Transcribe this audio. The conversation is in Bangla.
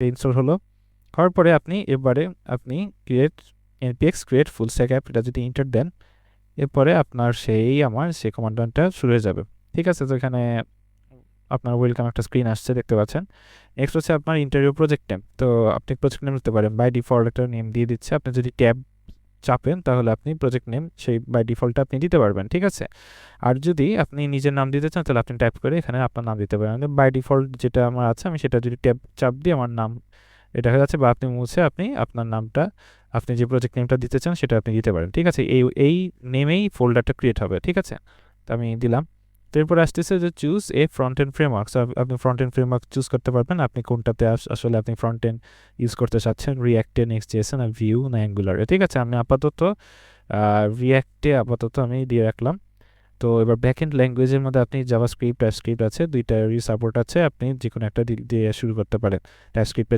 ইনস্টল হলো। হওয়ার পরে এবারে আপনি npx create full stack app এটা যদি এন্টার দেন, এরপরে আপনার সেই কমান্ডটা শুরু হয়ে যাবে। ঠিক আছে? তো এখানে আপনার ওয়েলকাম একটা স্ক্রিন আসছে, দেখতে পাচ্ছেন। নেক্সট হচ্ছে আপনার ইন্টারভিউ প্রজেক্ট নেম। তো আপনি প্রজেক্ট নেম দিতে পারেন, বাই ডিফল্ট একটা নেম দিয়ে দিচ্ছে। আপনি যদি ট্যাব চাপেন তাহলে আপনি প্রজেক্ট নেম সেই বাই ডিফল্টটা আপনি দিতে পারবেন। ঠিক আছে? আর যদি আপনি নিজের নাম দিতে চান তাহলে আপনি টাইপ করে এখানে আপনার নাম দিতে পারেন। বাই ডিফল্ট যেটা আমার আছে আমি সেটা যদি ট্যাব চাপ দিয়ে আমার নাম এটা হয়ে যাচ্ছে, বা আপনি মুছে আপনি আপনার নামটা, আপনি যে প্রজেক্ট নেমটা দিতে চান সেটা আপনি দিতে পারেন। ঠিক আছে? এই নেমেই ফোল্ডারটা ক্রিয়েট হবে। ঠিক আছে? তো আমি দিলাম। তো এরপর আসতেছে যে choose a front end framework. আপনি ফ্রন্ট এন্ড ফ্রেমওয়ার্ক চুজ করতে পারবেন আপনি কোনটাতে আসলে আপনি ফ্রন্ট এন্ড ইউজ করতে চাচ্ছেন, রিঅ্যাক্টে, নেক্সট.js না ভিউ না অ্যাঙ্গুলারে। ঠিক আছে? আমি আপাতত রিঅ্যাক্টে আমি দিয়ে রাখলাম। তো এবার ব্যাক এন্ড ল্যাঙ্গুয়েজের মধ্যে আপনি জাভাস্ক্রিপ্ট, টাইপস্ক্রিপ্ট আছে, দুইটারই সাপোর্ট আছে। আপনি যে কোনো একটা দিয়ে শুরু করতে পারেন। টাইপস্ক্রিপ্টে